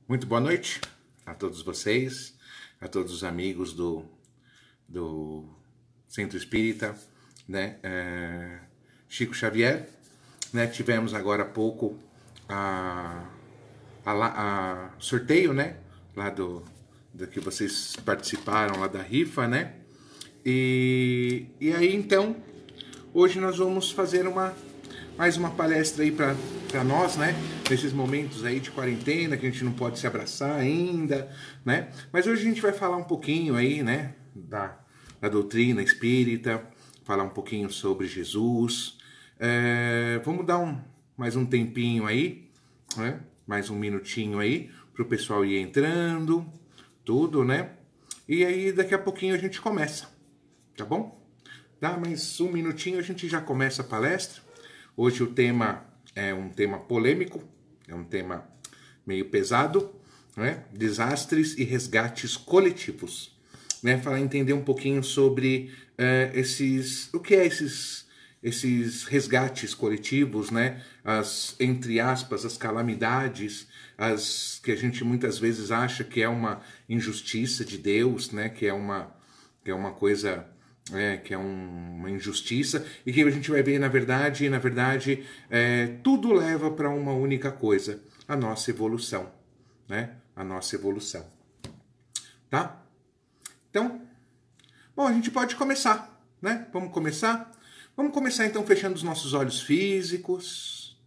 Muito boa noite a todos vocês, a todos os amigos do Centro Espírita, né? Chico Xavier, né? Tivemos agora há pouco a sorteio, né? Lá do que vocês participaram lá da rifa, né? E aí então, hoje nós vamos fazer mais uma palestra aí para nós, né? Nesses momentos aí de quarentena, que a gente não pode se abraçar ainda, né? Mas hoje a gente vai falar um pouquinho aí, né? Da doutrina espírita, falar um pouquinho sobre Jesus. Vamos dar mais um tempinho aí, né? Mais um minutinho aí, para o pessoal ir entrando, tudo, né? E aí daqui a pouquinho a gente começa, tá bom? Dá mais um minutinho, a gente já começa a palestra. Hoje o tema é um tema polêmico, é um tema meio pesado, né? Desastres e resgates coletivos, né? Para entender um pouquinho sobre o que é esses resgates coletivos, né? Entre aspas, as calamidades, as que a gente muitas vezes acha que é uma injustiça de Deus, né? Que é uma coisa que é uma injustiça, e que a gente vai ver, na verdade, tudo leva para uma única coisa, a nossa evolução, né? A nossa evolução. Tá? Então, bom, a gente pode começar, né? Vamos começar? Vamos começar, então, fechando os nossos olhos físicos,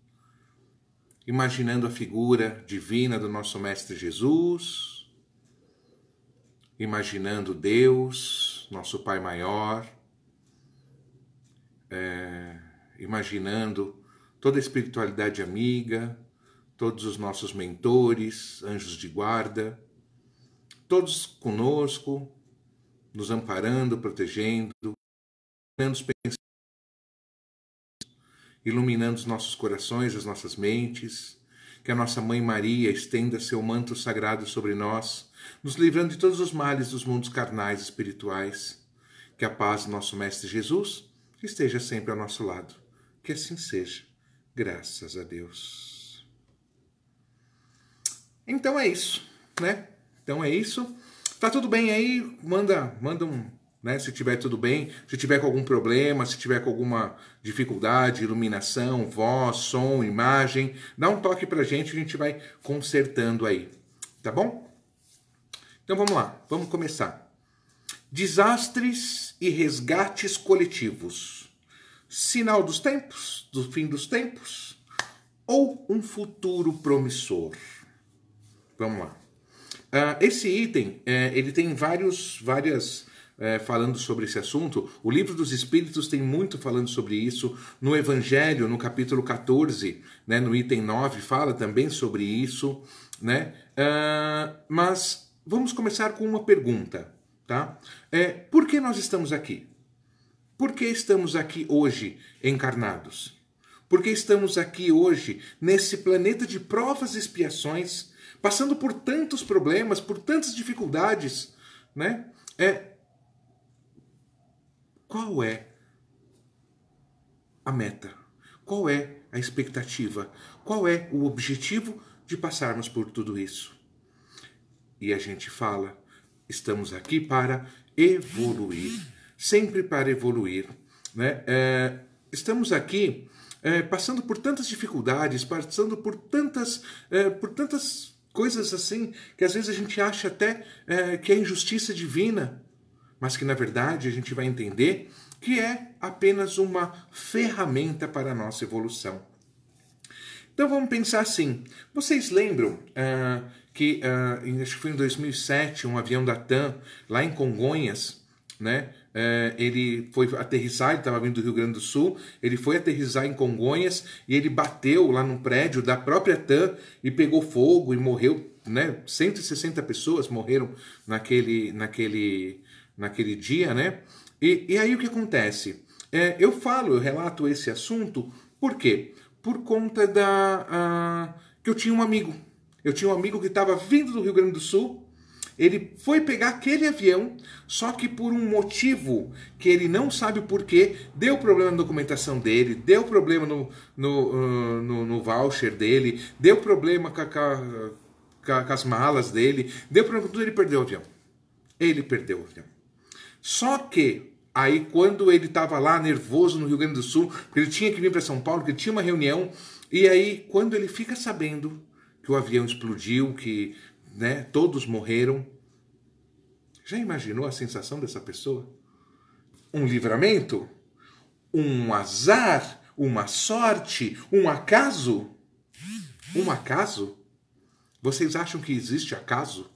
imaginando a figura divina do nosso Mestre Jesus, imaginando Deus, nosso Pai Maior, imaginando toda a espiritualidade amiga, todos os nossos mentores, anjos de guarda, todos conosco, nos amparando, protegendo, iluminando os nossos corações, as nossas mentes, que a nossa Mãe Maria estenda seu manto sagrado sobre nós, nos livrando de todos os males dos mundos carnais e espirituais. Que a paz do nosso Mestre Jesus esteja sempre ao nosso lado. Que assim seja. Graças a Deus. Então é isso, né? Então é isso. Tá tudo bem aí? Manda um, né? Se tiver tudo bem, se tiver com algum problema, se tiver com alguma dificuldade, iluminação, voz, som, imagem, dá um toque pra gente, a gente vai consertando aí, tá bom? Então vamos lá, vamos começar. Desastres e resgates coletivos. Sinal dos tempos, do fim dos tempos, ou um futuro promissor? Vamos lá. Esse item, ele tem várias falando sobre esse assunto. O Livro dos Espíritos tem muito falando sobre isso. No Evangelho, no capítulo 14, né, no item 9, fala também sobre isso, né? Mas vamos começar com uma pergunta, tá? Por que nós estamos aqui? Por que estamos aqui hoje encarnados? Por que estamos aqui hoje nesse planeta de provas e expiações, passando por tantos problemas, por tantas dificuldades, né? Qual é a meta? Qual é a expectativa? Qual é o objetivo de passarmos por tudo isso? E a gente fala, estamos aqui para evoluir, sempre para evoluir, né? Estamos aqui passando por tantas dificuldades, passando por tantas coisas assim, que às vezes a gente acha até que é injustiça divina, mas que na verdade a gente vai entender que é apenas uma ferramenta para a nossa evolução. Então vamos pensar assim, vocês lembram que acho que foi em 2007, um avião da TAM, lá em Congonhas, né? Ele foi aterrissar, ele estava vindo do Rio Grande do Sul, ele foi aterrissar em Congonhas e ele bateu lá num prédio da própria TAM e pegou fogo e morreu, né? 160 pessoas morreram naquele dia, né? E aí o que acontece? Eu relato esse assunto, por quê? Por conta que eu tinha um amigo. Eu tinha um amigo que estava vindo do Rio Grande do Sul, ele foi pegar aquele avião, só que por um motivo que ele não sabe o porquê, deu problema na documentação dele, deu problema no voucher dele, deu problema com com as malas dele, deu problema com tudo, ele perdeu o avião. Ele perdeu o avião. Só que aí quando ele estava lá nervoso no Rio Grande do Sul, porque ele tinha que vir para São Paulo, porque ele tinha uma reunião, e aí quando ele fica sabendo que o avião explodiu, que, né, todos morreram, já imaginou a sensação dessa pessoa? Um livramento? Um azar? Uma sorte? Um acaso? Um acaso? Vocês acham que existe acaso?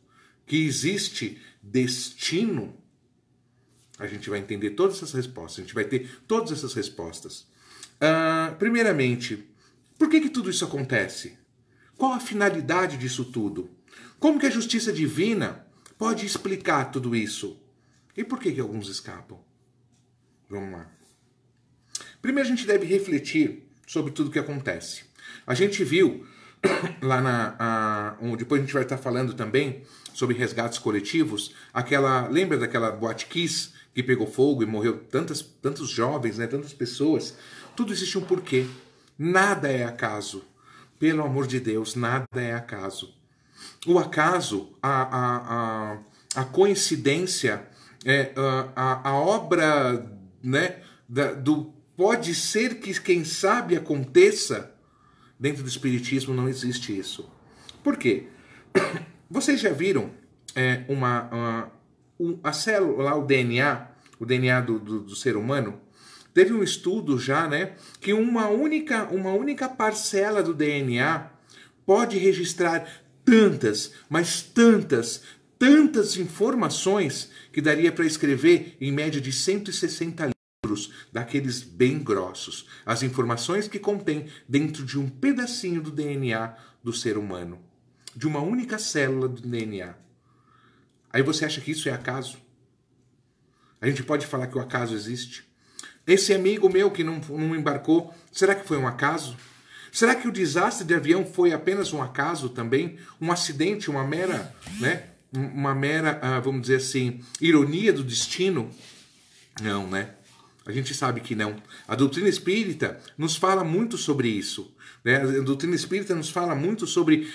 Que existe destino? A gente vai entender todas essas respostas. A gente vai ter todas essas respostas. Primeiramente, por que tudo isso acontece? Qual a finalidade disso tudo? Como que a justiça divina pode explicar tudo isso? E por que alguns escapam? Vamos lá. Primeiro a gente deve refletir sobre tudo o que acontece. A gente viu lá depois a gente vai estar falando também sobre resgates coletivos, lembra daquela Boate Kiss que pegou fogo e morreu tantos jovens, né, tantas pessoas? Tudo existe um porquê. Nada é acaso. Pelo amor de Deus, nada é acaso. O acaso, a coincidência, a obra, né, pode ser que, quem sabe, aconteça. Dentro do Espiritismo não existe isso. Por quê? Vocês já viram a célula, lá, o DNA do ser humano? Teve um estudo já, né, que uma única parcela do DNA pode registrar tantas, mas tantas informações que daria para escrever em média de 160 livros, daqueles bem grossos. As informações que contém dentro de um pedacinho do DNA do ser humano. De uma única célula do DNA. Aí você acha que isso é acaso? A gente pode falar que o acaso existe? Esse amigo meu que não embarcou, será que foi um acaso? Será que o desastre de avião foi apenas um acaso também? Um acidente, uma mera, né? Vamos dizer assim, ironia do destino? Não, né? A gente sabe que não. A doutrina espírita nos fala muito sobre isso. Né? A doutrina espírita nos fala muito sobre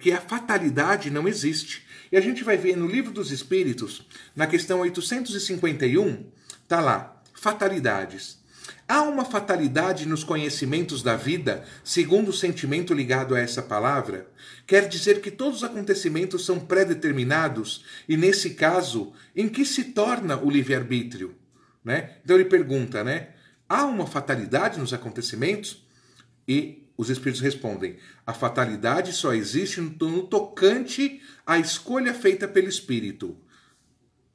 que a fatalidade não existe. E a gente vai ver no Livro dos Espíritos, na questão 851, tá lá, fatalidades. Há uma fatalidade nos conhecimentos da vida, segundo o sentimento ligado a essa palavra? Quer dizer que todos os acontecimentos são pré-determinados e, nesse caso, em que se torna o livre-arbítrio? Né? Então ele pergunta, né? Há uma fatalidade nos acontecimentos? E os espíritos respondem, a fatalidade só existe no tocante à escolha feita pelo espírito.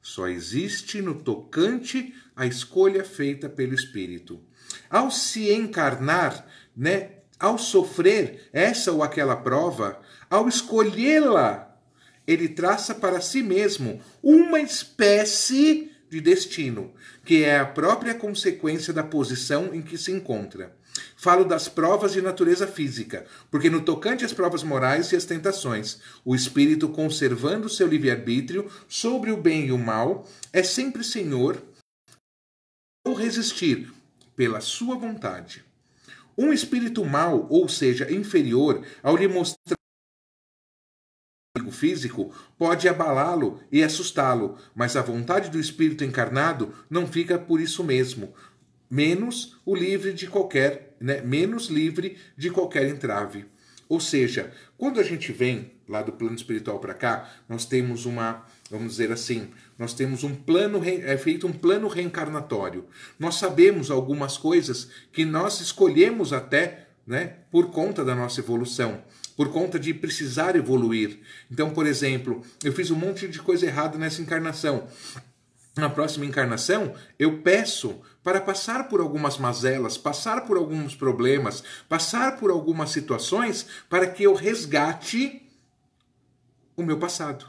Só existe no tocante à escolha feita pelo espírito. Ao se encarnar, né, ao sofrer essa ou aquela prova, ao escolhê-la, ele traça para si mesmo uma espécie de destino, que é a própria consequência da posição em que se encontra. Falo das provas de natureza física, porque no tocante às provas morais e às tentações, o espírito, conservando seu livre-arbítrio sobre o bem e o mal, é sempre senhor ou resistir pela sua vontade. Um espírito mau, ou seja, inferior, ao lhe mostrar o físico, pode abalá-lo e assustá-lo, mas a vontade do espírito encarnado não fica por isso mesmo, menos livre de qualquer entrave. Ou seja, quando a gente vem lá do plano espiritual para cá, nós temos vamos dizer assim, nós temos feito um plano reencarnatório. Nós sabemos algumas coisas que nós escolhemos até, né, por conta da nossa evolução, por conta de precisar evoluir. Então, por exemplo, eu fiz um monte de coisa errada nessa encarnação. Na próxima encarnação, eu peço para passar por algumas mazelas, passar por alguns problemas, passar por algumas situações para que eu resgate o meu passado.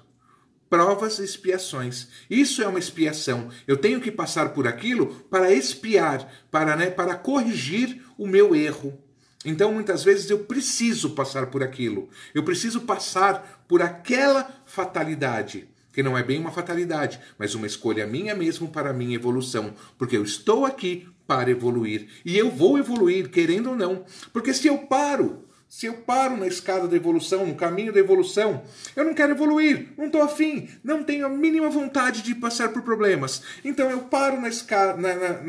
Provas e expiações. Isso é uma expiação. Eu tenho que passar por aquilo para expiar, para corrigir o meu erro. Então, muitas vezes, eu preciso passar por aquilo. Eu preciso passar por aquela fatalidade. Que não é bem uma fatalidade, mas uma escolha minha mesmo para a minha evolução. Porque eu estou aqui para evoluir. E eu vou evoluir, querendo ou não. Porque se eu paro, Se eu paro na escada da evolução, no caminho da evolução, eu não quero evoluir, não estou afim, não tenho a mínima vontade de passar por problemas. Então eu paro na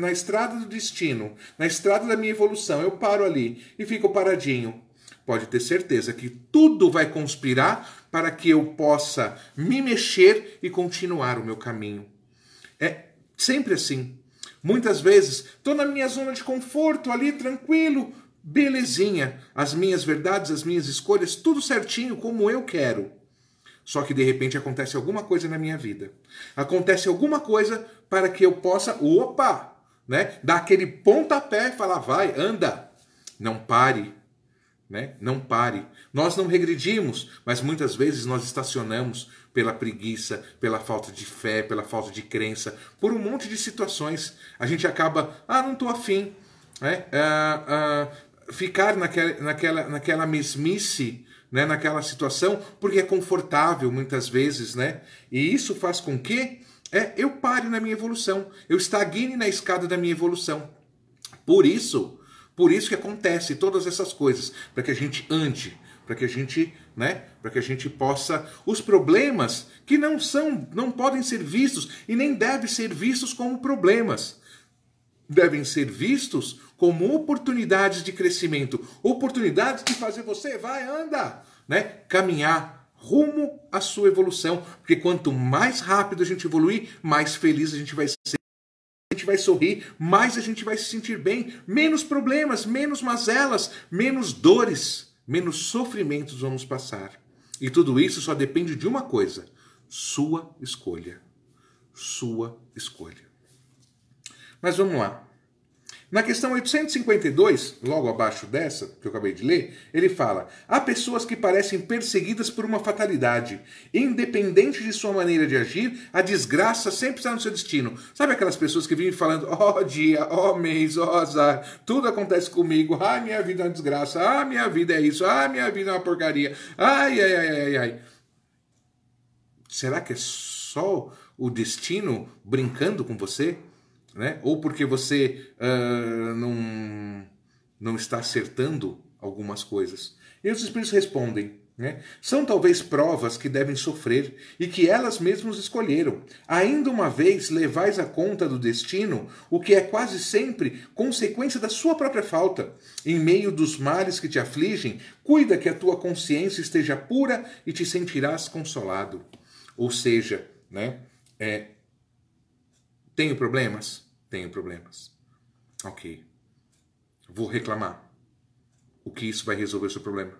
estrada do destino, na estrada da minha evolução, eu paro ali e fico paradinho. Pode ter certeza que tudo vai conspirar para que eu possa me mexer e continuar o meu caminho. É sempre assim. Muitas vezes estou na minha zona de conforto ali, tranquilo, belezinha, as minhas verdades, as minhas escolhas, tudo certinho como eu quero. Só que de repente acontece alguma coisa na minha vida. Acontece alguma coisa para que eu possa, né, dar aquele pontapé e falar, vai, anda, não pare, né? Não pare. Nós não regredimos, mas muitas vezes nós estacionamos pela preguiça, pela falta de fé, pela falta de crença, por um monte de situações. A gente acaba, não estou afim, né? Ficar naquela mesmice, né, naquela situação, porque é confortável muitas vezes, né? E isso faz com que eu pare na minha evolução, eu estagne na escada da minha evolução. Por isso que acontece todas essas coisas, para que a gente ande, para que a gente, né, para que a gente possa, os problemas que não podem ser vistos e nem devem ser vistos como problemas, devem ser vistos como oportunidades de crescimento, oportunidades de fazer você, vai, anda, né, caminhar rumo à sua evolução, porque quanto mais rápido a gente evoluir, mais feliz a gente vai ser, a gente vai sorrir, mais a gente vai se sentir bem, menos problemas, menos mazelas, menos dores, menos sofrimentos vamos passar. E tudo isso só depende de uma coisa, sua escolha. Sua escolha. Mas vamos lá. Na questão 852, logo abaixo dessa, que eu acabei de ler, ele fala: há pessoas que parecem perseguidas por uma fatalidade. Independente de sua maneira de agir, a desgraça sempre está no seu destino. Sabe aquelas pessoas que vivem falando, dia, mês, azar, tudo acontece comigo, minha vida é uma desgraça, minha vida é isso, minha vida é uma porcaria, ai. Será que é só o destino brincando com você? Né? Ou porque você não está acertando algumas coisas. E os espíritos respondem, né? São talvez provas que devem sofrer e que elas mesmas escolheram. Ainda uma vez levais a conta do destino, o que é quase sempre consequência da sua própria falta. Em meio dos males que te afligem, cuida que a tua consciência esteja pura e te sentirás consolado. Ou seja, né? Tenho problemas? Tenho problemas. Ok. Vou reclamar. O que isso vai resolver o seu problema?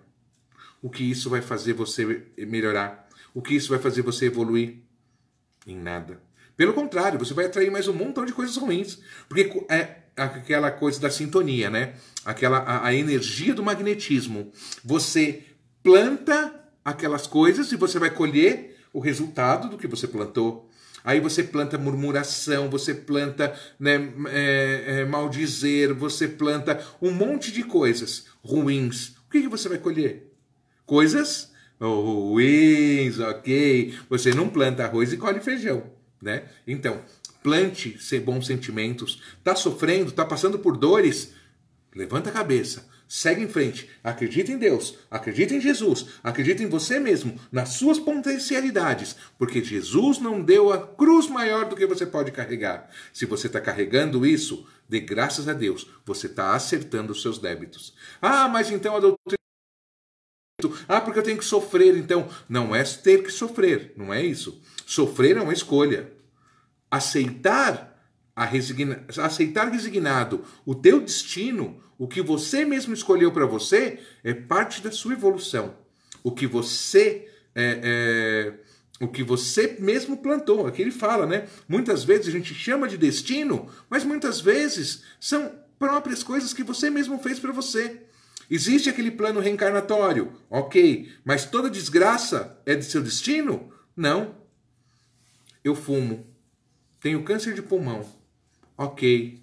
O que isso vai fazer você melhorar? O que isso vai fazer você evoluir? Em nada. Pelo contrário, você vai atrair mais um montão de coisas ruins. Porque é aquela coisa da sintonia, né? A energia do magnetismo. Você planta aquelas coisas e você vai colher o resultado do que você plantou. Aí você planta murmuração, você planta, né, maldizer, você planta um monte de coisas ruins. O que você vai colher? Coisas ruins, ok. Você não planta arroz e colhe feijão, né? Então, plante bons sentimentos. Está sofrendo, está passando por dores? Levanta a cabeça. Segue em frente, acredita em Deus, acredita em Jesus, acredita em você mesmo, nas suas potencialidades, porque Jesus não deu a cruz maior do que você pode carregar. Se você está carregando isso, dê graças a Deus, você está acertando os seus débitos. Mas então a doutrina... porque eu tenho que sofrer, então. Não é ter que sofrer, não é isso. Sofrer é uma escolha. Aceitar resignado o teu destino, o que você mesmo escolheu para você, é parte da sua evolução. O que você mesmo plantou. Aqui ele fala, né? Muitas vezes a gente chama de destino, mas muitas vezes são próprias coisas que você mesmo fez para você. Existe aquele plano reencarnatório, ok, mas toda desgraça é de seu destino? Não. Eu fumo, tenho câncer de pulmão. Ok,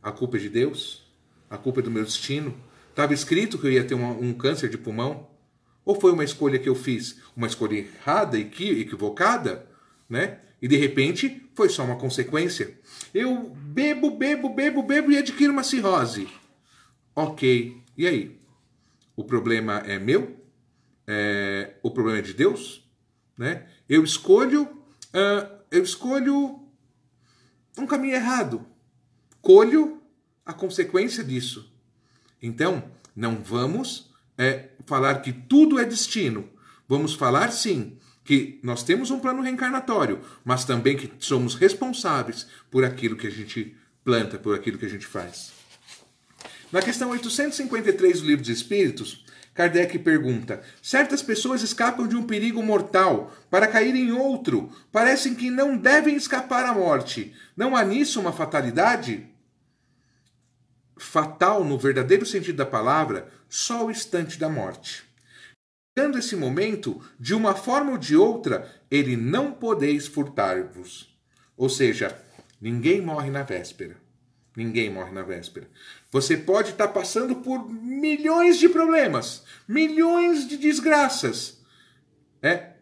a culpa é de Deus? A culpa é do meu destino? Estava escrito que eu ia ter um câncer de pulmão? Ou foi uma escolha que eu fiz? Uma escolha errada e equivocada? Né? E de repente foi só uma consequência. Eu bebo e adquiro uma cirrose. Ok, e aí? O problema é meu? O problema é de Deus? Né? Eu escolho um caminho errado. Colho a consequência disso. Então, não vamos falar que tudo é destino. Vamos falar, sim, que nós temos um plano reencarnatório, mas também que somos responsáveis por aquilo que a gente planta, por aquilo que a gente faz. Na questão 853 do Livro dos Espíritos, Kardec pergunta: certas pessoas escapam de um perigo mortal para cair em outro. Parecem que não devem escapar à morte. Não há nisso uma fatalidade? Fatal, no verdadeiro sentido da palavra, só o instante da morte. Chegando esse momento, de uma forma ou de outra, ele não podeis furtar-vos. Ou seja, ninguém morre na véspera. Ninguém morre na véspera. Você pode estar passando por milhões de problemas, milhões de desgraças.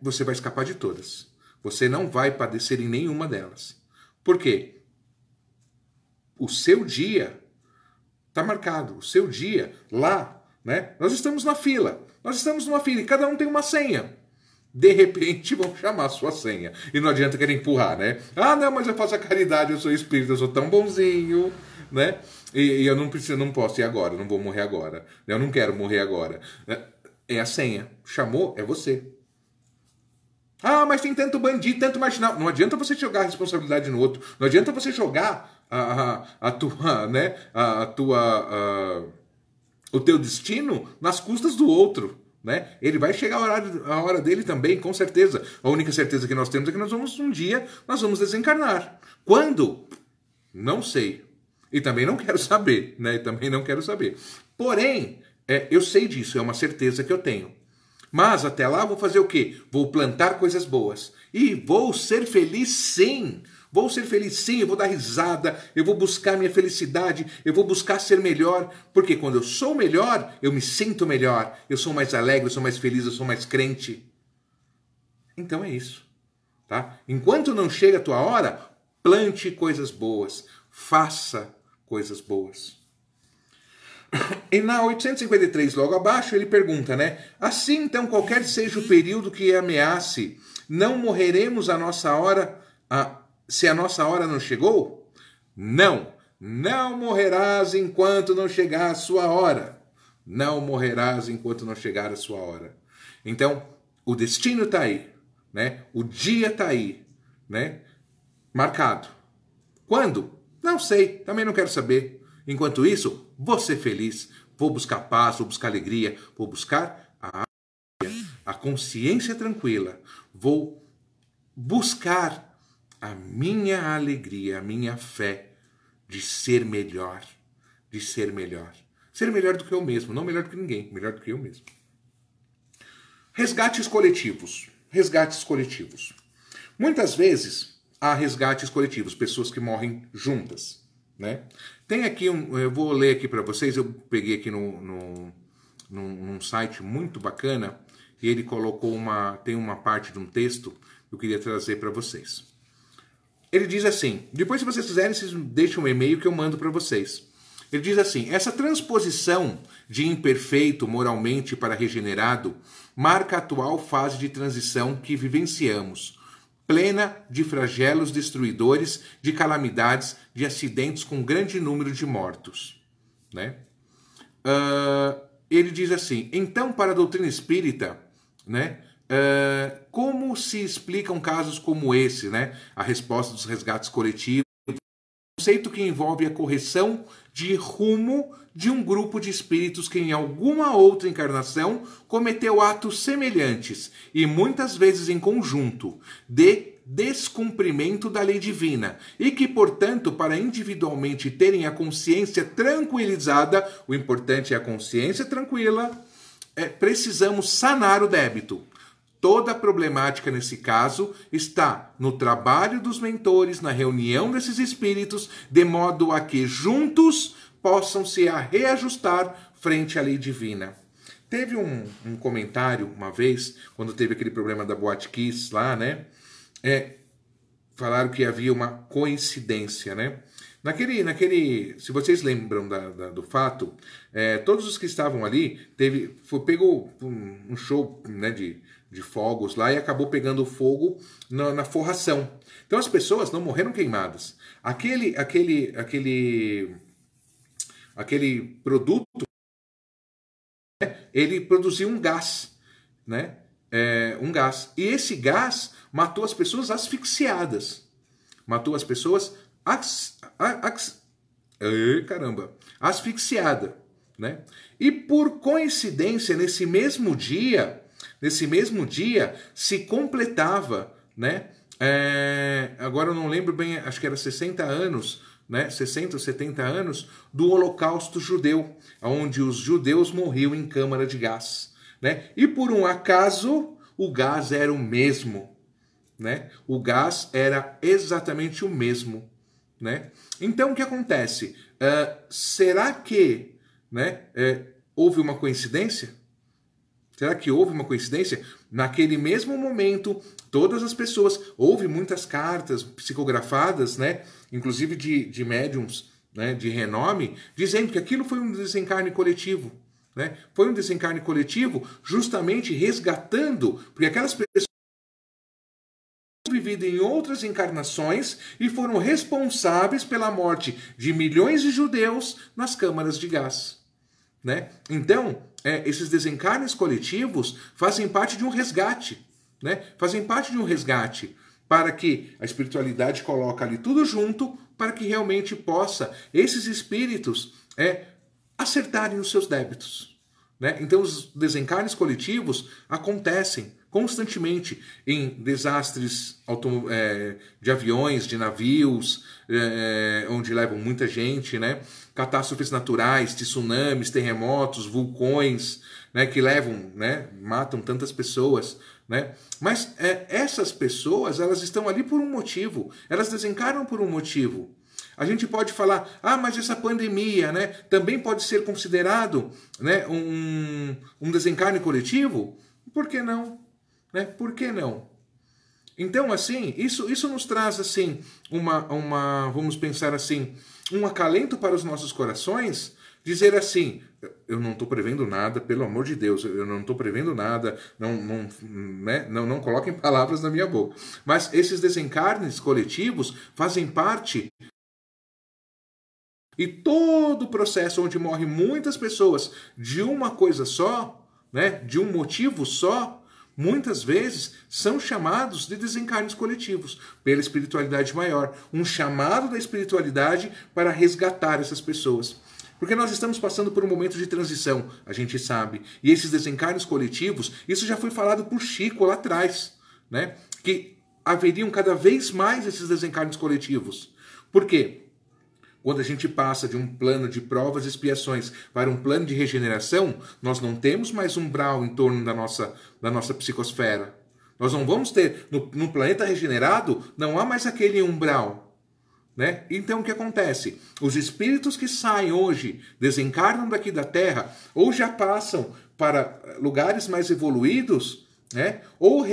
Você vai escapar de todas. Você não vai padecer em nenhuma delas. Por quê? O seu dia está marcado. O seu dia lá, né? Nós estamos na fila. Nós estamos numa fila e cada um tem uma senha. De repente vão chamar a sua senha. E não adianta querer empurrar, né? Ah, não, mas eu faço a caridade, eu sou espírita, eu sou tão bonzinho, né? E eu não posso ir agora, eu não vou morrer agora. Eu não quero morrer agora. É a senha. Chamou, é você. Ah, mas tem tanto bandido, tanto marginal. Não adianta você jogar a responsabilidade no outro. Não adianta você jogar o teu destino nas custas do outro. Né? Ele vai chegar a hora dele também, com certeza. A única certeza que nós temos é que nós vamos desencarnar. Quando? Não sei. E também não quero saber, né? E também não quero saber. Porém, eu sei disso, é uma certeza que eu tenho. Mas até lá vou fazer o quê? Vou plantar coisas boas. E vou ser feliz, sim. Vou ser feliz, sim. Eu vou dar risada, eu vou buscar minha felicidade, eu vou buscar ser melhor. Porque quando eu sou melhor, eu me sinto melhor. Eu sou mais alegre, eu sou mais feliz, eu sou mais crente. Então é isso. Tá? Enquanto não chega a tua hora, plante coisas boas. Faça coisas boas. E na 853, logo abaixo, ele pergunta, né? Assim, então, qualquer seja o período que ameace, não morreremos a nossa hora, se a nossa hora não chegou? Não. Não morrerás enquanto não chegar a sua hora. Não morrerás enquanto não chegar a sua hora. Então, o destino está aí, né? O dia está aí, né? Marcado. Quando? Não sei, também não quero saber. Enquanto isso, vou ser feliz, vou buscar paz, vou buscar alegria, vou buscar a consciência tranquila, vou buscar a minha alegria, a minha fé de ser melhor, de ser melhor. Ser melhor do que eu mesmo, não melhor do que ninguém, melhor do que eu mesmo. Resgates coletivos. Resgates coletivos. Muitas vezes há resgates coletivos, pessoas que morrem juntas, né? Tem aqui eu vou ler aqui para vocês, eu peguei aqui num site muito bacana e ele colocou tem uma parte de um texto que eu queria trazer para vocês. Ele diz assim, depois se vocês quiserem, vocês deixem um e-mail que eu mando para vocês. Ele diz assim, essa transposição de imperfeito moralmente para regenerado marca a atual fase de transição que vivenciamos, plena de flagelos destruidores, de calamidades, de acidentes com grande número de mortos. Né? Ele diz assim, então para a doutrina espírita, né, como se explicam casos como esse? Né? A resposta dos resgates coletivos, conceito que envolve a correção de rumo de um grupo de espíritos que em alguma outra encarnação cometeu atos semelhantes e muitas vezes em conjunto de descumprimento da lei divina e que, portanto, para individualmente terem a consciência tranquilizada, o importante é a consciência tranquila, precisamos sanar o débito. Toda a problemática nesse caso está no trabalho dos mentores, na reunião desses espíritos, de modo a que juntos possam se reajustar frente à lei divina. Teve um comentário uma vez, quando teve aquele problema da Boate Kiss lá, né? Falaram que havia uma coincidência, né? Se vocês lembram do fato, todos os que estavam ali, pegou um show, né, de fogos lá e acabou pegando fogo na forração. Então as pessoas não morreram queimadas. Aquele produto, né, ele produziu um gás, né? Um gás. E esse gás matou as pessoas asfixiadas. Matou as pessoas asfixiada, né? E por coincidência, nesse mesmo dia se completava, né? Agora eu não lembro bem, acho que era 60 anos, né? 60 ou 70 anos do Holocausto judeu, onde os judeus morriam em câmara de gás, né? E por um acaso o gás era o mesmo, né? O gás era exatamente o mesmo, né? Então o que acontece? Será que, né, houve uma coincidência? Será que houve uma coincidência? Naquele mesmo momento, todas as pessoas, houve muitas cartas psicografadas, né, inclusive de médiums, né, de renome, dizendo que aquilo foi um desencarne coletivo, né? Foi um desencarne coletivo justamente resgatando, porque aquelas pessoas vivido em outras encarnações e foram responsáveis pela morte de milhões de judeus nas câmaras de gás, né? Então, esses desencarnes coletivos fazem parte de um resgate, né? Fazem parte de um resgate para que a espiritualidade coloque ali tudo junto para que realmente possa esses espíritos acertarem os seus débitos, né? Então, os desencarnes coletivos acontecem constantemente em desastres de aviões, de navios, onde levam muita gente, né? Catástrofes naturais, tsunamis, terremotos, vulcões, né? Que levam, né? Matam tantas pessoas, né? Mas essas pessoas, elas estão ali por um motivo, elas desencarnam por um motivo. A gente pode falar, mas essa pandemia, né, também pode ser considerado, né, um desencarne coletivo? Por que não? Né? Por que não? Então, assim, isso nos traz, assim, vamos pensar assim, um acalento para os nossos corações, dizer assim, eu não estou prevendo nada, pelo amor de Deus, eu não estou prevendo nada, não coloquem palavras na minha boca, mas esses desencarnes coletivos fazem parte. E todo o processo onde morrem muitas pessoas de uma coisa só, né, de um motivo só, muitas vezes são chamados de desencarnes coletivos, pela espiritualidade maior. Um chamado da espiritualidade para resgatar essas pessoas. Porque nós estamos passando por um momento de transição, a gente sabe. E esses desencarnes coletivos, isso já foi falado por Chico lá atrás, né, que haveriam cada vez mais esses desencarnes coletivos. Por quê? Quando a gente passa de um plano de provas e expiações para um plano de regeneração, nós não temos mais umbral em torno da nossa psicosfera. Nós não vamos ter, no planeta regenerado, não há mais aquele umbral, né? Então o que acontece? Os espíritos que saem hoje, desencarnam daqui da Terra, ou já passam para lugares mais evoluídos, né? Ou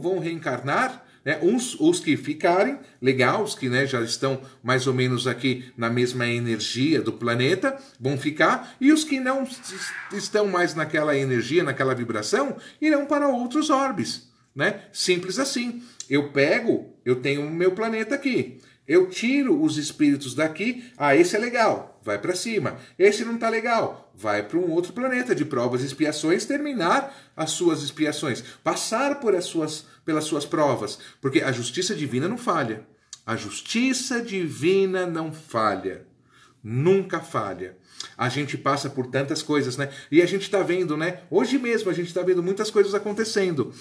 vão reencarnar, né? Os que ficarem, legal, os que, né, já estão mais ou menos aqui na mesma energia do planeta, vão ficar, e os que não estão mais naquela energia, naquela vibração, irão para outros orbes, né? Simples assim. Eu tenho o meu planeta aqui, eu tiro os espíritos daqui, esse é legal, vai para cima. Esse não tá legal, vai para um outro planeta de provas e expiações, terminar as suas expiações, passar pelas suas provas, porque a justiça divina não falha. A justiça divina não falha. Nunca falha. A gente passa por tantas coisas, né? E a gente está vendo, né? Hoje mesmo a gente está vendo muitas coisas acontecendo.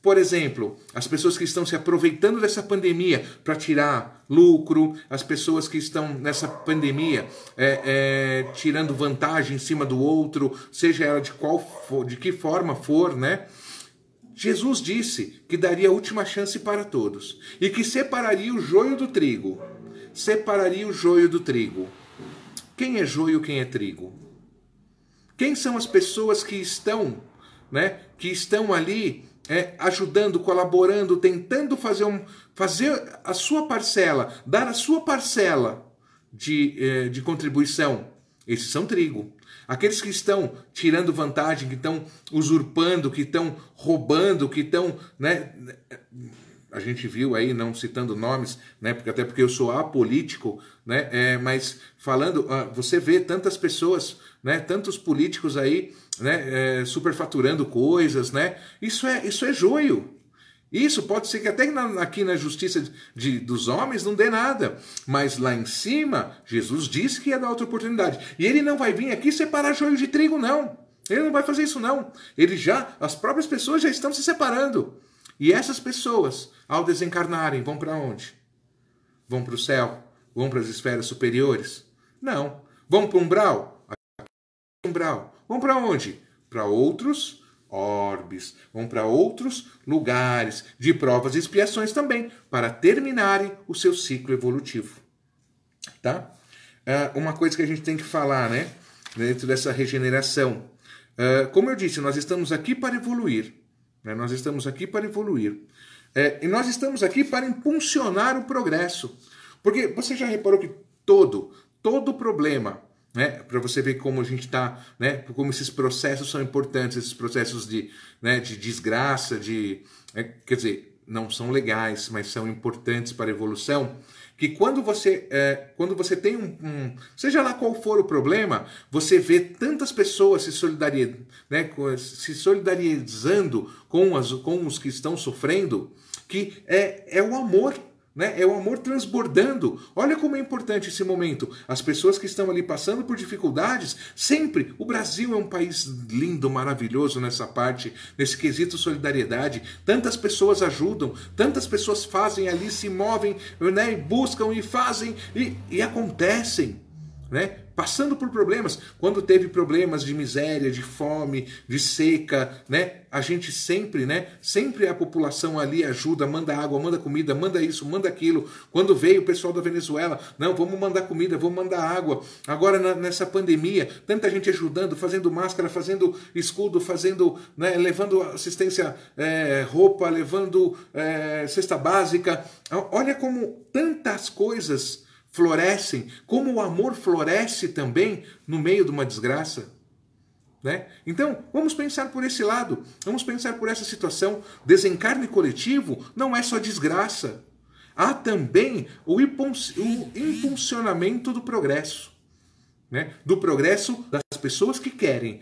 Por exemplo, as pessoas que estão se aproveitando dessa pandemia para tirar lucro, as pessoas que estão nessa pandemia tirando vantagem em cima do outro, seja ela de que forma for, né? Jesus disse que daria a última chance para todos e que separaria o joio do trigo. Separaria o joio do trigo. Quem é joio, quem é trigo? Quem são as pessoas que estão, né, que estão ali ajudando, colaborando, tentando fazer a sua parcela, dar a sua parcela, de contribuição, esses são trigo. Aqueles que estão tirando vantagem, que estão usurpando, que estão roubando, que estão, né, a gente viu aí, não citando nomes, né, até porque eu sou apolítico, né, mas falando, você vê tantas pessoas, né, tantos políticos aí, né, superfaturando coisas, né, isso é joio. Isso pode ser que até aqui na justiça dos homens não dê nada, mas lá em cima, Jesus disse que ia dar outra oportunidade. E ele não vai vir aqui separar joio de trigo, não. Ele não vai fazer isso, não. As próprias pessoas já estão se separando. E essas pessoas, ao desencarnarem, vão para onde? Vão para o céu? Vão para as esferas superiores? Não. Vão para o umbral? Vão para onde? Para outros orbes, vão para outros lugares de provas e expiações também, para terminarem o seu ciclo evolutivo. Tá? Uma coisa que a gente tem que falar, né, dentro dessa regeneração. Como eu disse, nós estamos aqui para evoluir. Né? Nós estamos aqui para evoluir. E nós estamos aqui para impulsionar o progresso. Porque você já reparou que todo problema, né, para você ver como a gente está, né, como esses processos são importantes, esses processos de desgraça, quer dizer, não são legais, mas são importantes para a evolução, que quando você seja lá qual for o problema, você vê tantas pessoas se solidarizando com os que estão sofrendo, que é o amor. Né? É o amor transbordando. Olha como é importante esse momento. As pessoas que estão ali passando por dificuldades, sempre. O Brasil é um país lindo, maravilhoso nessa parte, nesse quesito solidariedade. Tantas pessoas ajudam, tantas pessoas fazem ali, se movem, né? Buscam e fazem e acontecem. Né? Passando por problemas, quando teve problemas de miséria, de fome, de seca, né? A gente sempre, né? Sempre a população ali ajuda, manda água, manda comida, manda isso, manda aquilo. Quando veio o pessoal da Venezuela, não, vamos mandar comida, vamos mandar água. Agora nessa pandemia, tanta gente ajudando, fazendo máscara, fazendo escudo, fazendo, né? Levando assistência, roupa, levando cesta básica. Olha como tantas coisas florescem, como o amor floresce também no meio de uma desgraça. Né? Então, vamos pensar por esse lado, vamos pensar por essa situação. Desencarne coletivo não é só desgraça. Há também o impulsionamento do progresso. Né? Do progresso das pessoas que querem,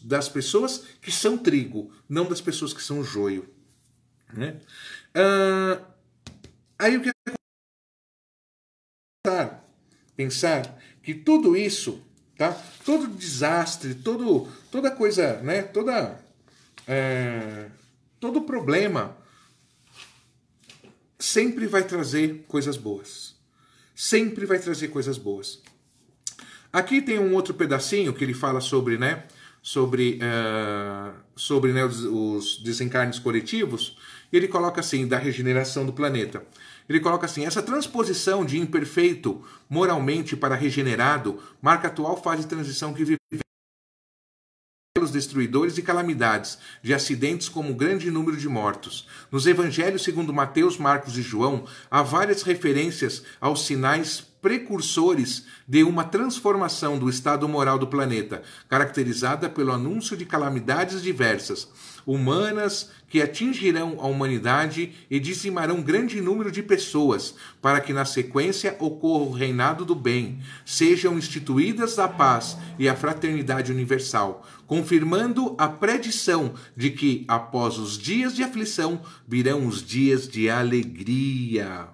das pessoas que são trigo, não das pessoas que são joio. Né? Aí o que pensar que tudo isso, tá? Todo desastre, toda coisa, né? Todo problema sempre vai trazer coisas boas. Sempre vai trazer coisas boas. Aqui tem um outro pedacinho que ele fala sobre, né? Sobre né, os desencarnes coletivos. E ele coloca assim, da regeneração do planeta. Ele coloca assim: essa transposição de imperfeito moralmente para regenerado marca a atual fase de transição que vivemos, pelos destruidores de calamidades, de acidentes como grande número de mortos. Nos evangelhos segundo Mateus, Marcos e João, há várias referências aos sinais precursores de uma transformação do estado moral do planeta, caracterizada pelo anúncio de calamidades diversas, humanas, que atingirão a humanidade e dizimarão grande número de pessoas, para que na sequência ocorra o reinado do bem, sejam instituídas a paz e a fraternidade universal, confirmando a predição de que, após os dias de aflição, virão os dias de alegria.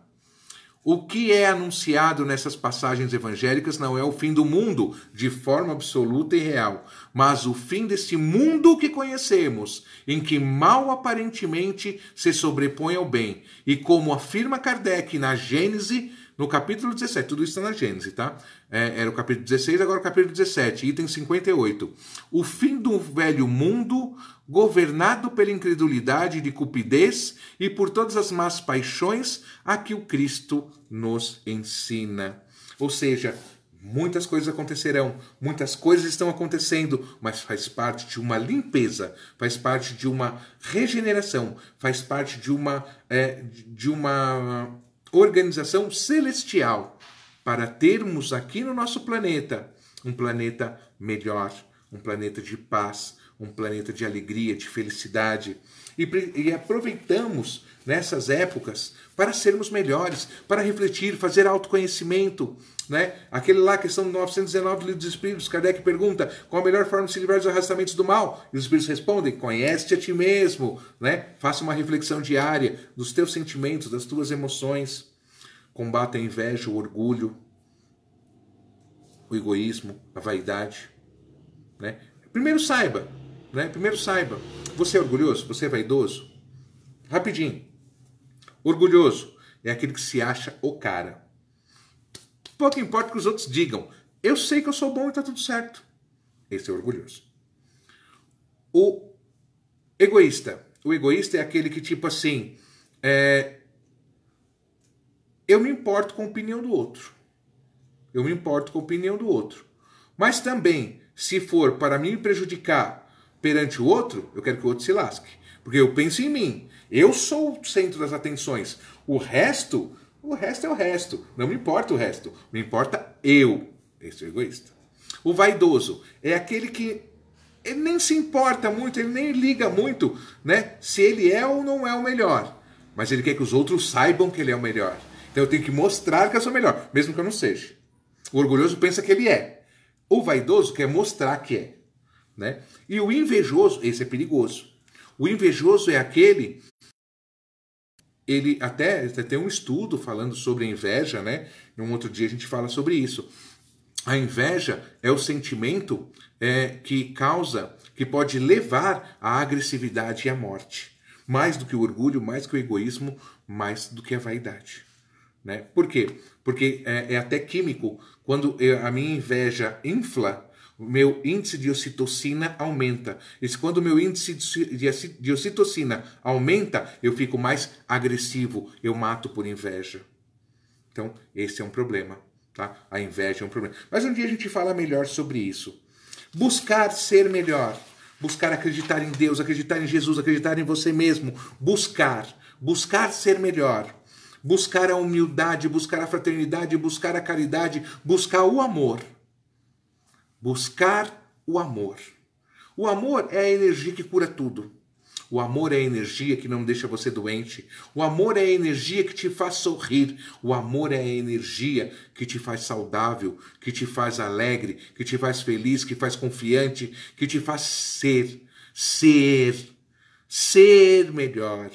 O que é anunciado nessas passagens evangélicas não é o fim do mundo de forma absoluta e real, mas o fim desse mundo que conhecemos, em que mal aparentemente se sobrepõe ao bem. E como afirma Kardec na Gênese, no capítulo 17, tudo isso está na Gênese, tá? Era o capítulo 16, agora o capítulo 17, item 58. O fim do velho mundo, governado pela incredulidade de cupidez e por todas as más paixões a que o Cristo nos ensina. Ou seja, muitas coisas acontecerão, muitas coisas estão acontecendo, mas faz parte de uma limpeza, faz parte de uma regeneração, faz parte de uma organização celestial, para termos aqui no nosso planeta um planeta melhor, um planeta de paz, um planeta de alegria, de felicidade. E aproveitamos nessas épocas para sermos melhores, para refletir, fazer autoconhecimento. Né? Aquele lá, questão 919 do Livro dos Espíritos, Kardec pergunta qual a melhor forma de se livrar dos arrastamentos do mal? E os Espíritos respondem, conhece-te a ti mesmo. Né? Faça uma reflexão diária dos teus sentimentos, das tuas emoções. Combata a inveja, o orgulho, o egoísmo, a vaidade. Né? Primeiro saiba, você é orgulhoso? Você é vaidoso? Rapidinho. Orgulhoso é aquele que se acha o cara. Pouco importa o que os outros digam. Eu sei que eu sou bom e está tudo certo. Esse é orgulhoso. O egoísta. O egoísta é aquele que, tipo assim, eu me importo com a opinião do outro. Eu me importo com a opinião do outro. Mas também, se for para me prejudicar perante o outro, eu quero que o outro se lasque. Porque eu penso em mim. Eu sou o centro das atenções. O resto é o resto. Não me importa o resto. Me importa eu. Esse é o egoísta. O vaidoso é aquele que ele nem se importa muito, ele nem liga muito, né, se ele é ou não é o melhor. Mas ele quer que os outros saibam que ele é o melhor. Então eu tenho que mostrar que eu sou melhor, mesmo que eu não seja. O orgulhoso pensa que ele é. O vaidoso quer mostrar que é. Né? E o invejoso, esse é perigoso. O invejoso é aquele... Ele até tem um estudo falando sobre a inveja, né? Um outro dia a gente fala sobre isso. A inveja é o sentimento que causa, que pode levar à agressividade e à morte. Mais do que o orgulho, mais que o egoísmo, mais do que a vaidade. Né? Por quê? Porque é até químico. Quando a minha inveja infla, o meu índice de ocitocina aumenta. E quando o meu índice de ocitocina aumenta, eu fico mais agressivo, eu mato por inveja. Então, esse é um problema. Tá? A inveja é um problema. Mas um dia a gente fala melhor sobre isso. Buscar ser melhor. Buscar acreditar em Deus, acreditar em Jesus, acreditar em você mesmo. Buscar ser melhor. Buscar a humildade, buscar a fraternidade, buscar a caridade, buscar o amor. Buscar o amor. O amor é a energia que cura tudo. O amor é a energia que não deixa você doente. O amor é a energia que te faz sorrir. O amor é a energia que te faz saudável, que te faz alegre, que te faz feliz, que faz confiante, que te faz ser melhor,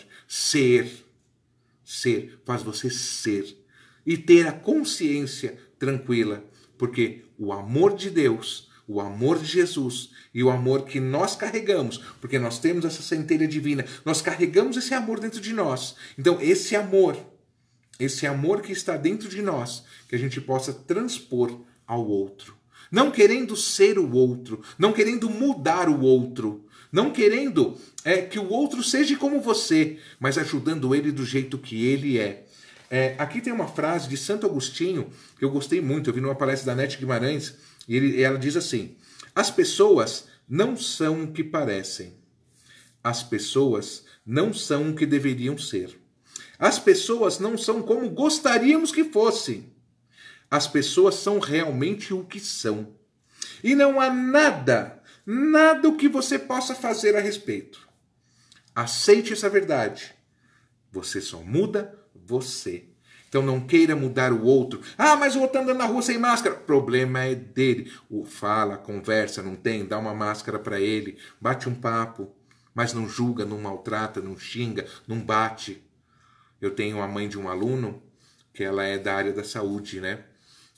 faz você ser e ter a consciência tranquila, porque o amor de Deus, o amor de Jesus e o amor que nós carregamos, porque nós temos essa centelha divina, nós carregamos esse amor dentro de nós. Então esse amor que está dentro de nós, que a gente possa transpor ao outro. Não querendo ser o outro, não querendo mudar o outro, não querendo que o outro seja como você, mas ajudando ele do jeito que ele é. Aqui tem uma frase de Santo Agostinho que eu gostei muito, eu vi numa palestra da Nete Guimarães, e ela diz assim: as pessoas não são o que parecem, as pessoas não são o que deveriam ser, as pessoas não são como gostaríamos que fossem, as pessoas são realmente o que são. E não há nada o que você possa fazer a respeito. Aceite essa verdade. Você só muda você. Então não queira mudar o outro. Ah, mas o outro anda na rua sem máscara. O problema é dele. Fala, conversa, não tem, dá uma máscara para ele, bate um papo, mas não julga, não maltrata, não xinga, não bate. Eu tenho a mãe de um aluno que ela é da área da saúde, né?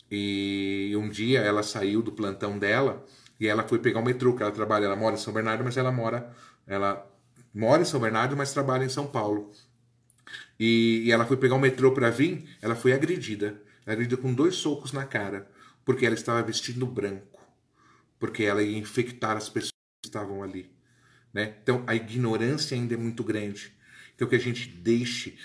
E um dia ela saiu do plantão dela e ela foi pegar o metrô, que ela trabalha, ela mora em São Bernardo, mas ela mora em São Bernardo, mas trabalha em São Paulo. E ela foi pegar o metrô para vir, ela foi agredida com 2 socos na cara, porque ela estava vestindo branco, porque ela ia infectar as pessoas que estavam ali. Né? Então a ignorância ainda é muito grande. Então que a gente deixe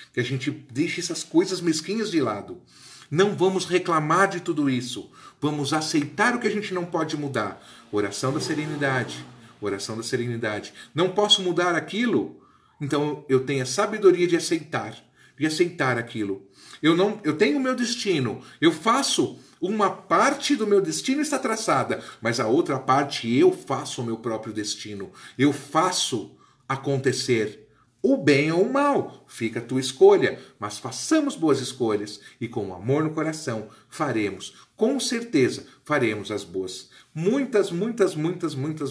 essas coisas mesquinhas de lado. Não vamos reclamar de tudo isso. Vamos aceitar o que a gente não pode mudar. Oração da serenidade. Oração da serenidade. Não posso mudar aquilo? Então eu tenho a sabedoria de aceitar. de aceitar aquilo. Eu tenho o meu destino, eu faço, uma parte do meu destino está traçada, mas a outra parte eu faço o meu próprio destino. Eu faço acontecer. O bem ou o mal, fica a tua escolha, mas façamos boas escolhas e com amor no coração faremos, com certeza faremos as boas, muitas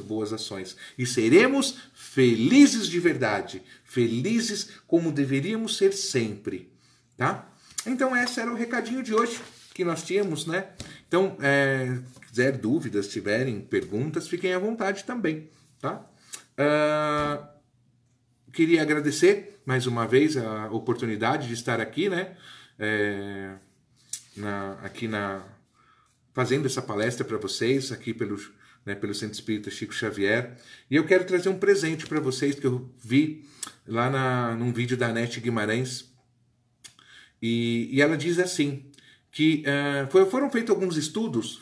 boas ações e seremos felizes de verdade, felizes como deveríamos ser sempre, tá? Então esse era o recadinho de hoje que nós tínhamos, né? Então, quiser dúvidas, tiverem perguntas, fiquem à vontade também, tá? Queria agradecer mais uma vez a oportunidade de estar aqui, né? Fazendo essa palestra para vocês, aqui pelo Centro Espírita Chico Xavier. E eu quero trazer um presente para vocês que eu vi lá num vídeo da Anete Guimarães. E ela diz assim, que foram feitos alguns estudos,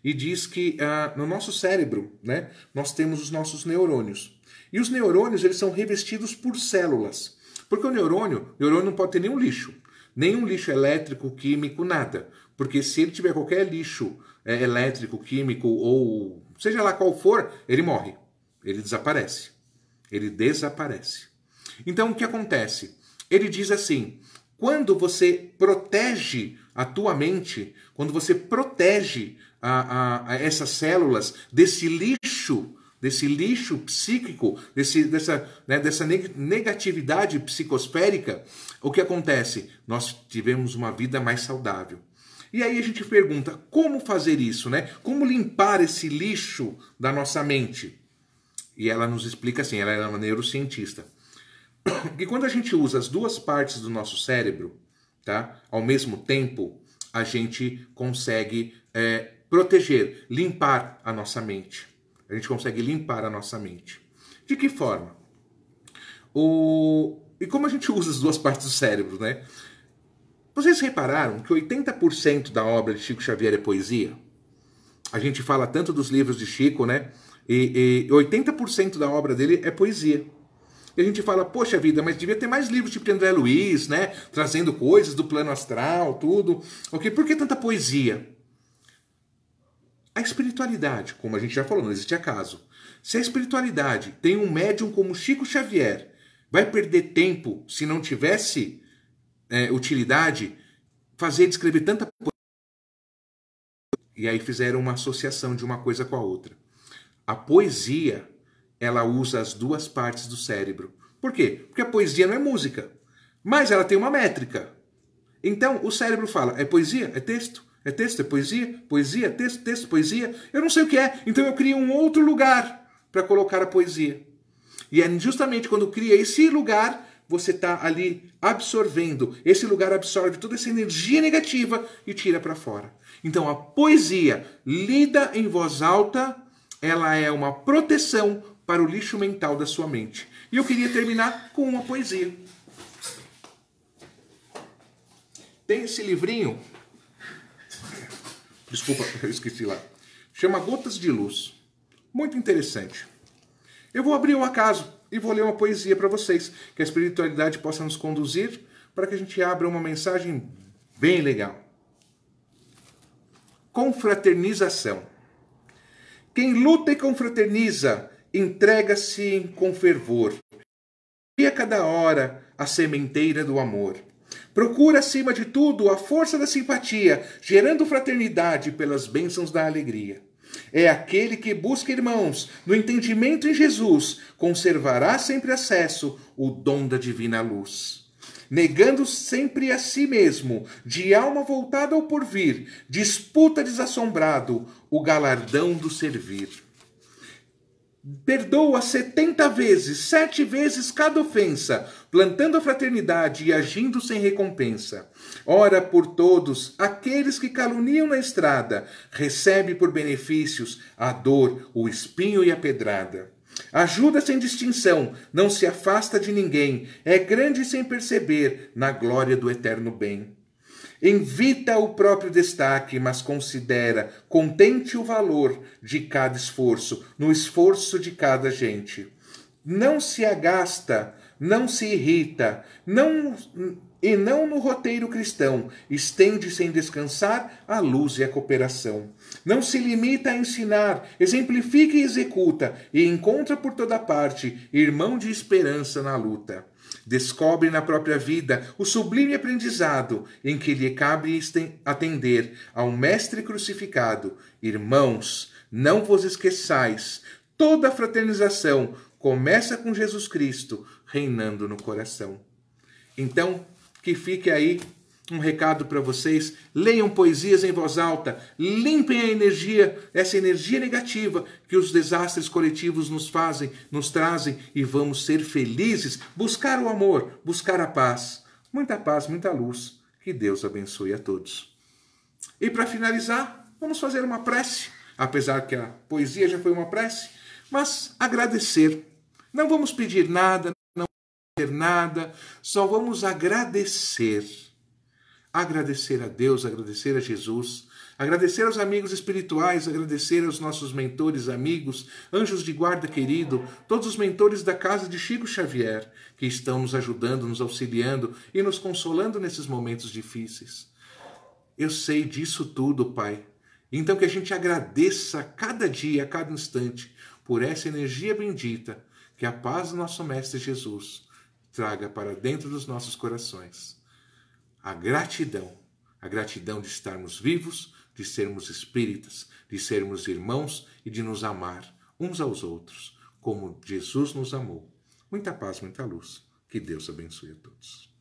e diz que no nosso cérebro, né, nós temos os nossos neurônios. E os neurônios, eles são revestidos por células. Porque o neurônio não pode ter nenhum lixo elétrico, químico, nada. Porque se ele tiver qualquer lixo elétrico, químico, ou seja lá qual for, ele morre. Ele desaparece. Então, o que acontece? Ele diz assim, quando você protege a tua mente, quando você protege essas células desse lixo psíquico, dessa negatividade psicosférica, o que acontece? Nós tivemos uma vida mais saudável. E aí a gente pergunta, como fazer isso, né? Como limpar esse lixo da nossa mente? E ela nos explica assim, ela é uma neurocientista, que quando a gente usa as duas partes do nosso cérebro, tá, ao mesmo tempo, a gente consegue proteger, limpar a nossa mente. A gente consegue limpar a nossa mente. De que forma? E como a gente usa as duas partes do cérebro, né? Vocês repararam que 80% da obra de Chico Xavier é poesia? A gente fala tanto dos livros de Chico, né? E 80% da obra dele é poesia. E a gente fala, poxa vida, mas devia ter mais livros tipo de André Luiz, né? Trazendo coisas do plano astral, tudo. Ok? Por que tanta poesia? A espiritualidade, como a gente já falou, não existe acaso. Se a espiritualidade tem um médium como Chico Xavier, vai perder tempo se não tivesse utilidade descrever tanta poesia? E aí fizeram uma associação de uma coisa com a outra. A poesia, ela usa as duas partes do cérebro. Por quê? Porque a poesia não é música, mas ela tem uma métrica. Então, o cérebro fala, é poesia? É texto? É texto? É poesia? Poesia? Texto? Texto? Poesia? Eu não sei o que é, então eu crio um outro lugar para colocar a poesia. E é justamente quando cria esse lugar, você está ali absorvendo. Esse lugar absorve toda essa energia negativa e tira para fora. Então, a poesia lida em voz alta, ela é uma proteção para o lixo mental da sua mente. E eu queria terminar com uma poesia. Tem esse livrinho, desculpa, eu esqueci lá, chama Gotas de Luz. Muito interessante. Eu vou abrir um acaso e vou ler uma poesia para vocês, que a espiritualidade possa nos conduzir para que a gente abra uma mensagem bem legal. Confraternização. Quem luta e confraterniza, entrega-se com fervor. E a cada hora a sementeira do amor. Procura, acima de tudo, a força da simpatia, gerando fraternidade pelas bênçãos da alegria. É aquele que busca irmãos no entendimento em Jesus, conservará sempre acesso o dom da divina luz. Negando sempre a si mesmo, de alma voltada ao porvir, disputa desassombrado o galardão do servir. Perdoa 70 vezes, 7 vezes cada ofensa, plantando a fraternidade e agindo sem recompensa. Ora por todos aqueles que caluniam na estrada, recebe por benefícios a dor, o espinho e a pedrada. Ajuda sem distinção, não se afasta de ninguém, é grande sem perceber, na glória do eterno bem. Evita o próprio destaque, mas considera contente o valor de cada esforço, no esforço de cada gente. Não se agasta não se irrita, e não no roteiro cristão, estende sem descansar a luz e a cooperação. Não se limita a ensinar, exemplifica e executa, e encontra por toda parte irmão de esperança na luta. Descobre na própria vida o sublime aprendizado em que lhe cabe atender ao Mestre crucificado. Irmãos, não vos esqueçais, toda a fraternização começa com Jesus Cristo reinando no coração. Então, que fique aí um recado para vocês. Leiam poesias em voz alta, limpem a energia, essa energia negativa que os desastres coletivos nos trazem, e vamos ser felizes, buscar o amor, buscar a paz. Paz, muita luz. Que Deus abençoe a todos. E para finalizar, vamos fazer uma prece, apesar que a poesia já foi uma prece, mas agradecer. Não vamos pedir nada, nada, só vamos agradecer. Agradecer a Deus, agradecer a Jesus, agradecer aos amigos espirituais, agradecer aos nossos mentores, amigos, anjos de guarda querido, todos os mentores da casa de Chico Xavier, que estão nos ajudando, nos auxiliando e nos consolando nesses momentos difíceis. Eu sei disso tudo, Pai. Então que a gente agradeça a cada dia, a cada instante, por essa energia bendita que a paz do nosso Mestre Jesus traga para dentro dos nossos corações. A gratidão de estarmos vivos, de sermos espíritas, de sermos irmãos e de nos amar uns aos outros, como Jesus nos amou. Muita paz, muita luz. Que Deus abençoe a todos.